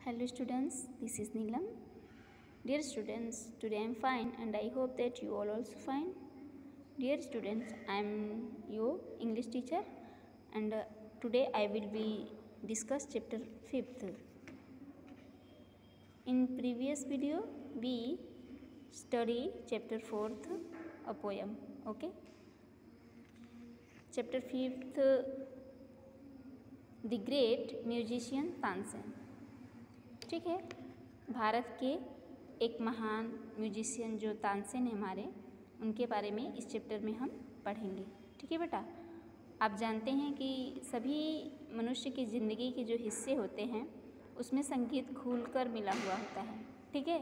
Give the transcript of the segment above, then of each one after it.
Hello students, this is Neelam. Dear students, today I am fine and I hope that you all also fine. Dear students, I am your English teacher and today I will be discuss chapter 5th. In previous video we study chapter 4th, a poem. Okay. Chapter 5th, The Great Musician Tansen. ठीक है, भारत के एक महान musician जो तानसेन है हमारे, उनके बारे में इस चैप्टर में हम पढ़ेंगे. ठीक है बेटा, आप जानते हैं कि सभी मनुष्य की ज़िंदगी के जो हिस्से होते हैं उसमें संगीत घुलकर मिला हुआ होता है. ठीक है,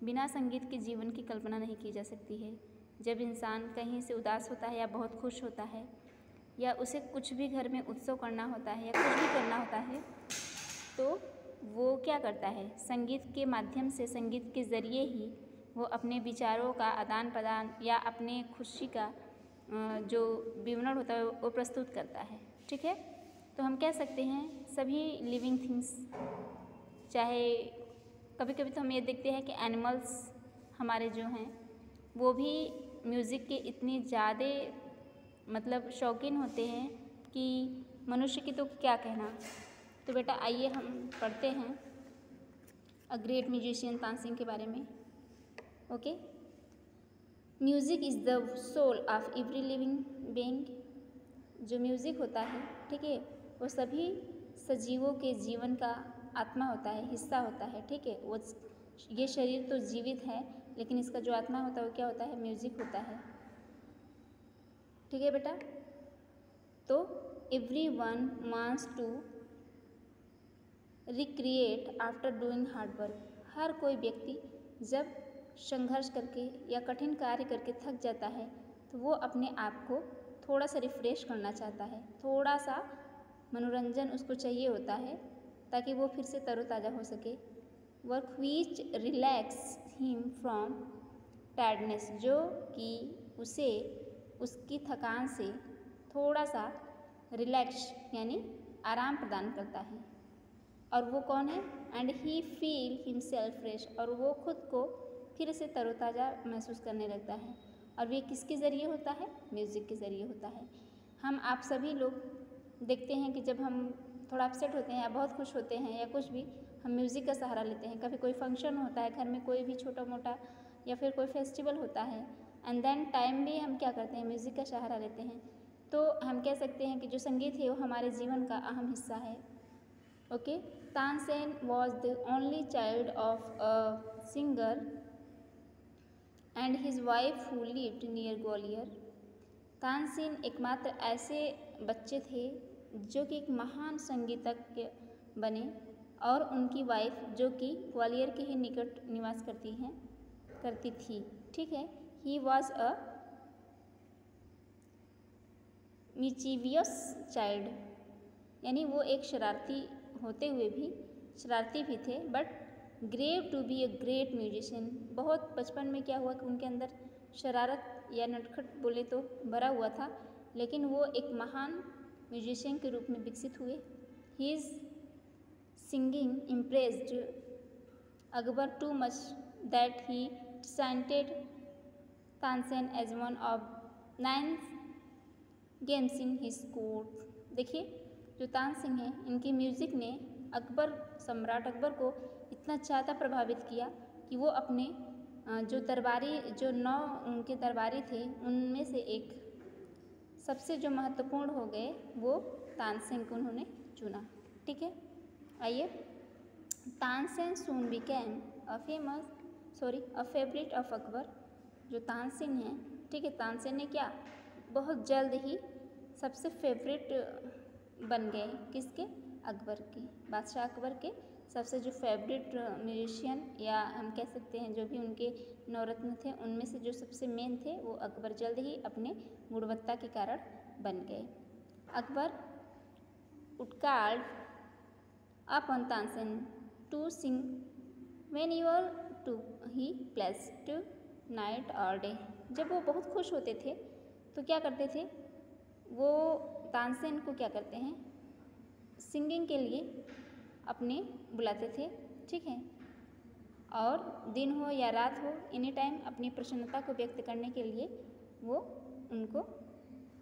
बिना संगीत के जीवन की कल्पना नहीं की जा सकती है. जब इंसान कहीं से उदास होता है या बहुत खुश होता है या उसे कुछ भी घर में उत्सव करना होता है या कुछ भी करना होता है तो वो क्या करता है, संगीत के माध्यम से, संगीत के ज़रिए ही वो अपने विचारों का आदान प्रदान या अपने खुशी का जो विवरण होता है वो प्रस्तुत करता है. ठीक है, तो हम कह सकते हैं सभी लिविंग थिंग्स, चाहे कभी कभी तो हम ये देखते हैं कि एनिमल्स हमारे जो हैं वो भी म्यूज़िक के इतने ज़्यादा मतलब शौकीन होते हैं कि मनुष्य की तो क्या कहना. तो बेटा आइए हम पढ़ते हैं अ ग्रेट म्यूजिशियन तानसेन के बारे में. Okay, music is the soul of every living being. जो म्यूज़िक होता है, ठीक है, वो सभी सजीवों के जीवन का आत्मा होता है, हिस्सा होता है. ठीक है, वो ये शरीर तो जीवित है लेकिन इसका जो आत्मा होता है वो क्या होता है, म्यूज़िक होता है. ठीक है बेटा, तो everyone wants to recreate after doing hard work. हर कोई व्यक्ति जब संघर्ष करके या कठिन कार्य करके थक जाता है तो वो अपने आप को थोड़ा सा रिफ़्रेश करना चाहता है, थोड़ा सा मनोरंजन उसको चाहिए होता है ताकि वो फिर से तरोताज़ा हो सके. Work which relax him from tiredness, जो कि उसे उसकी थकान से थोड़ा सा रिलैक्स यानी आराम प्रदान करता है. और वो कौन है, and he feel himself fresh, और वो खुद को फिर से तरोताज़ा महसूस करने लगता है. और ये किसके ज़रिए होता है, म्यूज़िक के ज़रिए होता है. हम आप सभी लोग देखते हैं कि जब हम थोड़ा अपसेट होते हैं या बहुत खुश होते हैं या कुछ भी, हम म्यूज़िक का सहारा लेते हैं. कभी कोई फंक्शन होता है घर में, कोई भी छोटा मोटा, या फिर कोई फेस्टिवल होता है, एंड देन टाइम भी हम क्या करते हैं, म्यूज़िक का सहारा लेते हैं. तो हम कह सकते हैं कि जो संगीत है वो हमारे जीवन का अहम हिस्सा है. Okay, Tansen was the only child of a singer and his wife who lived near Gwalior. Tansen एकमात्र ऐसे बच्चे थे जो कि एक महान संगीतज्ञ बने और उनकी वाइफ जो कि ग्वालियर के ही निकट निवास करती थी. ठीक है, ही वॉज अ मिचीवियस चाइल्ड, यानी वो एक शरारती होते हुए भी शरारती भी थे, but grew to be a great musician. बहुत बचपन में क्या हुआ कि उनके अंदर शरारत या नटखट बोले तो भरा हुआ था, लेकिन वो एक महान म्यूजिशियन के रूप में विकसित हुए. He is singing impressed Akbar too much that he decided Tansen as one of 9 gems in his court. देखिए, जो तानसेन है, इनकी म्यूज़िक ने अकबर, सम्राट अकबर को इतना ज़्यादा प्रभावित किया कि वो अपने जो 9 उनके दरबारी थे उनमें से एक सबसे जो महत्वपूर्ण हो गए वो तानसेन को उन्होंने चुना. ठीक है, आइए. Tansen soon became a favourite of Akbar. जो तानसेन है, ठीक है, तानसेन ने क्या बहुत जल्द ही सबसे फेवरेट बन गए. किसके, अकबर के, बादशाह अकबर के सबसे जो फेवरेट म्यूजिशियन या हम कह सकते हैं जो भी उनके नवरत्न थे उनमें से जो सबसे मेन थे वो अकबर जल्द ही अपने गुणवत्ता के कारण बन गए. Akbar would call upon Tansen to sing when you are to he placed night और डे. जब वो बहुत खुश होते थे तो क्या करते थे, वो तानसेन को क्या करते हैं, सिंगिंग के लिए अपने बुलाते थे, ठीक है। और दिन हो या रात हो, एनी टाइम अपनी प्रसन्नता को व्यक्त करने के लिए वो उनको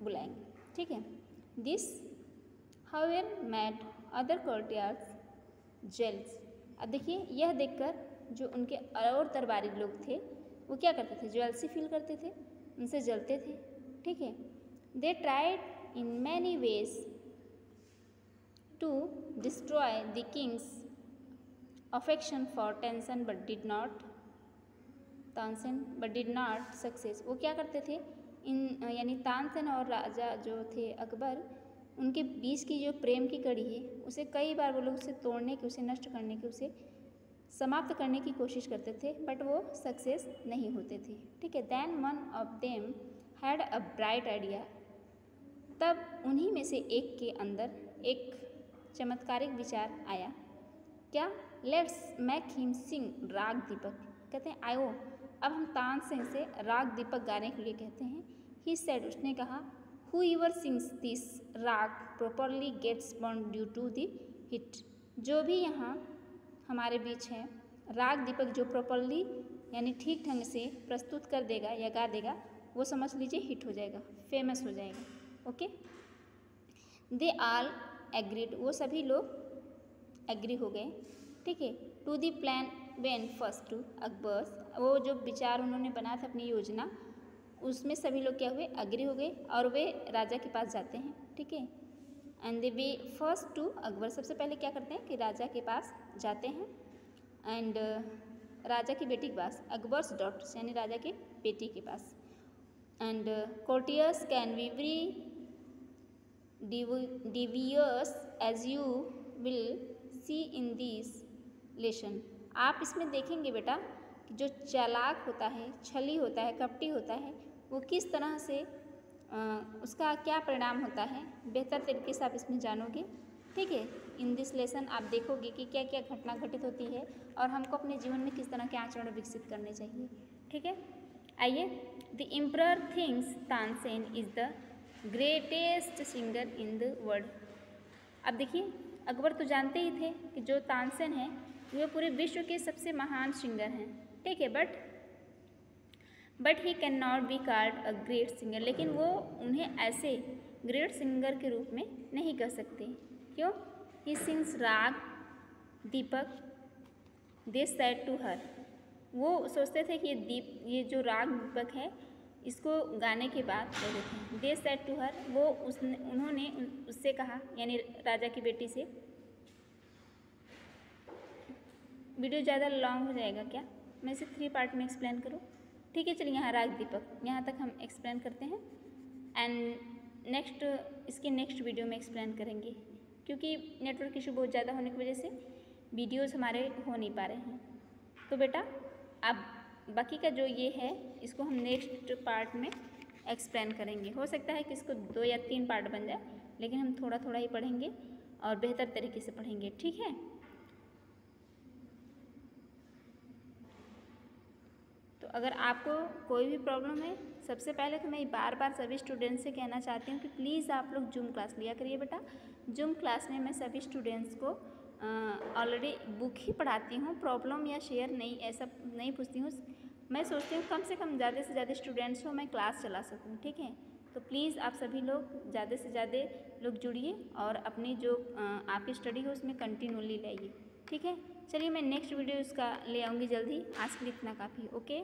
बुलाएंगे, ठीक है। This however made other courtiers jealous. अब देखिए, यह देखकर जो उनके और दरबारी लोग थे वो क्या करते थे, ज्वेलसी फील करते थे, उनसे जलते थे, ठीक है। They tried in many ways to destroy the king's affection for Tansen but did not success. वो क्या करते थे, इन यानी तानसेन और राजा जो थे अकबर, उनके बीच की जो प्रेम की कड़ी है उसे कई बार वो लोग उसे तोड़ने की, उसे नष्ट करने की, उसे समाप्त करने की कोशिश करते थे, बट वो सक्सेस नहीं होते थे, ठीक है। Then one of them had a bright idea. तब उन्हीं में से एक के अंदर एक चमत्कारिक विचार आया। क्या? लेट्स मेक हिम सिंग राग दीपक। कहते हैं आयो अब हम तानसेन से राग दीपक गाने के लिए कहते हैं। ही सेड, उसने कहा, whoever sings this राग properly gets burned due to the heat। जो भी यहाँ हमारे बीच है राग दीपक जो प्रॉपरली यानी ठीक ढंग से प्रस्तुत कर देगा या गा देगा, वो समझ लीजिए हिट हो जाएगा, फेमस हो जाएगा, ओके। दे ऑल एग्रीड, वो सभी लोग एग्री हो गए, ठीक है। To the plan went first to Akbar's, वो जो विचार उन्होंने बनाया था अपनी योजना, उसमें सभी लोग क्या हुए, एग्री हो गए और वे राजा के पास जाते हैं, ठीक है। एंड दे वे फर्स्ट टू अकबर, सबसे पहले क्या करते हैं कि राजा के पास जाते हैं एंड राजा की बेटी के पास, अकबर्स डॉटर्स यानी राजा की बेटी के पास। And courtiers can be very devious as you will see in this lesson. आप इसमें देखेंगे बेटा कि जो चालाक होता है, छली होता है, कपटी होता है, वो किस तरह से उसका क्या परिणाम होता है, बेहतर तरीके से आप इसमें जानोगे, ठीक है। इन दिस लेसन आप देखोगे कि क्या क्या घटना घटित होती है और हमको अपने जीवन में किस तरह के आचरण विकसित करने चाहिए, ठीक है। आइए, the emperor thinks Tansen is the greatest singer in the world. अब देखिए, अकबर तो जानते ही थे कि जो तानसेन है वो पूरे विश्व के सबसे महान सिंगर हैं, ठीक है। But he can not be called a great singer, लेकिन वो उन्हें ऐसे ग्रेट सिंगर के रूप में नहीं कह सकते। क्यों? ही सिंग्स राग दीपक, दे सेड टू हर, वो सोचते थे कि ये जो राग दीपक है इसको गाने के बाद दे सेड टू हर, वो उन्होंने उससे कहा, यानी राजा की बेटी से। वीडियो ज़्यादा लॉन्ग हो जाएगा क्या, मैं इसे 3 पार्ट में एक्सप्लेन करूँ, ठीक है। चलिए, यहाँ राग दीपक यहाँ तक हम एक्सप्लेन करते हैं एंड इसके नेक्स्ट वीडियो में एक्सप्लेन करेंगे, क्योंकि नेटवर्क इशू बहुत ज़्यादा होने की वजह से वीडियोस हमारे हो नहीं पा रहे हैं। तो बेटा अब बाकी का जो ये है इसको हम नेक्स्ट पार्ट में एक्सप्लेन करेंगे। हो सकता है कि इसको 2 या 3 पार्ट बन जाए, लेकिन हम थोड़ा थोड़ा ही पढ़ेंगे और बेहतर तरीके से पढ़ेंगे, ठीक है। तो अगर आपको कोई भी प्रॉब्लम है, सबसे पहले तो मैं बार बार सभी स्टूडेंट्स से कहना चाहती हूँ कि प्लीज़ आप लोग जूम क्लास लिया करिए बेटा। जूम क्लास में मैं सभी स्टूडेंट्स को ऑलरेडी बुक ही पढ़ाती हूँ, प्रॉब्लम या शेयर नहीं ऐसा नहीं पूछती हूँ। मैं सोचती हूँ कम से कम ज़्यादा से ज़्यादा स्टूडेंट्स हो मैं क्लास चला सकूँ, ठीक है। तो प्लीज़ आप सभी लोग ज़्यादा से ज़्यादा लोग जुड़िए और अपनी जो आपकी स्टडी हो उसमें कंटिन्यूली लाइए, ठीक है। चलिए, मैं नेक्स्ट वीडियो इसका ले आऊँगी जल्दी। आज के लिए इतना काफ़ी, ओके।